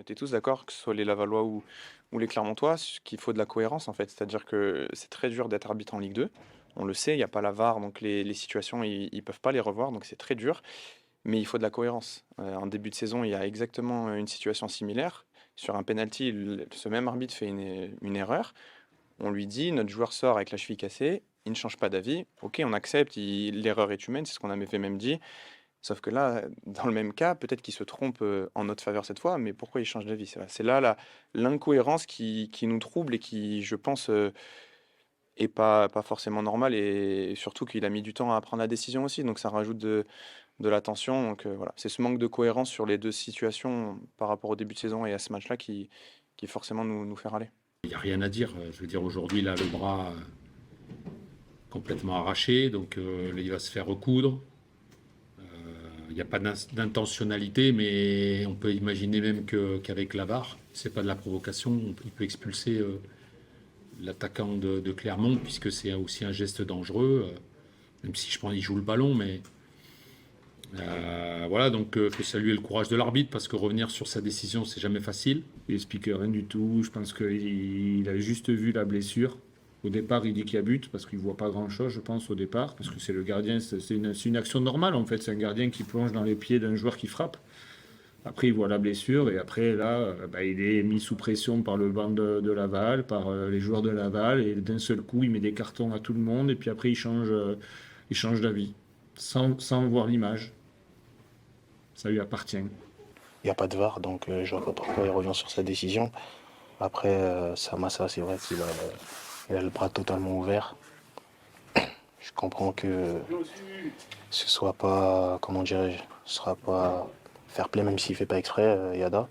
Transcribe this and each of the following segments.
était tous d'accord, que ce soit les Lavallois ou les Clermontois, qu'il faut de la cohérence en fait. C'est-à-dire que c'est très dur d'être arbitre en Ligue 2. On le sait, il n'y a pas la VAR, donc les situations, ils peuvent pas les revoir, donc c'est très dur. Mais il faut de la cohérence. En début de saison, il y a exactement une situation similaire. Sur un penalty, ce même arbitre fait une erreur. On lui dit, notre joueur sort avec la cheville cassée, il ne change pas d'avis. Ok, on accepte, l'erreur est humaine, c'est ce qu'on avait fait même dit. Sauf que là, dans le même cas, peut-être qu'il se trompe en notre faveur cette fois, mais pourquoi il change d'avis? C'est là l'incohérence qui nous trouble et qui, je pense, est pas forcément normale et surtout qu'il a mis du temps à prendre la décision aussi. Donc ça rajoute de la tension. Donc voilà, c'est ce manque de cohérence sur les deux situations par rapport au début de saison et à ce match-là qui forcément nous fait râler. Il n'y a rien à dire. Je veux dire, aujourd'hui, là, le bras complètement arraché, donc il va se faire recoudre. Il n'y a pas d'intentionnalité, mais on peut imaginer même qu'avec la VAR, c'est pas de la provocation, il peut expulser l'attaquant de Clermont, puisque c'est aussi un geste dangereux, même si je pense qu'il joue le ballon, mais voilà, donc faut saluer le courage de l'arbitre, parce que revenir sur sa décision, c'est jamais facile. Il explique rien du tout. Je pense qu'il a juste vu la blessure. Au départ, il dit qu'il y a but parce qu'il voit pas grand-chose, je pense, au départ. Parce que c'est le gardien, c'est une action normale, en fait. C'est un gardien qui plonge dans les pieds d'un joueur qui frappe. Après, il voit la blessure et après, là, il est mis sous pression par le banc de Laval, par les joueurs de Laval. Et d'un seul coup, il met des cartons à tout le monde et puis après, il change d'avis sans voir l'image. Ça lui appartient. Il n'y a pas de VAR, donc je vois pas pourquoi il revient sur sa décision. Après, Samassa, c'est vrai qu'il a le bras totalement ouvert. Je comprends que ce soit pas, comment dirais-je, ce sera pas fair play, même s'il fait pas exprès, Yada.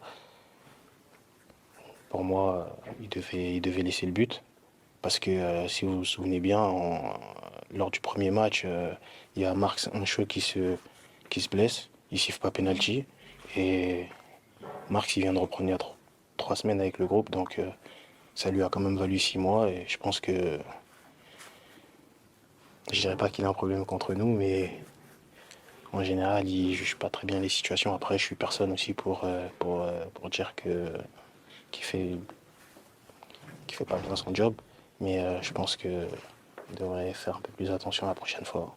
Pour moi, il devait laisser le but. Parce que si vous vous souvenez bien, lors du premier match, il y a Marc Ancheux qui se blesse. Il siffle pas penalty. Et Marx, il vient de reprendre il y a 3 semaines avec le groupe, donc ça lui a quand même valu 6 mois. Et je pense que, je dirais pas qu'il a un problème contre nous, mais en général, il juge pas très bien les situations. Après, je suis personne aussi pour dire qu'il fait, qu'il fait pas bien son job, mais je pense qu'il devrait faire un peu plus attention la prochaine fois.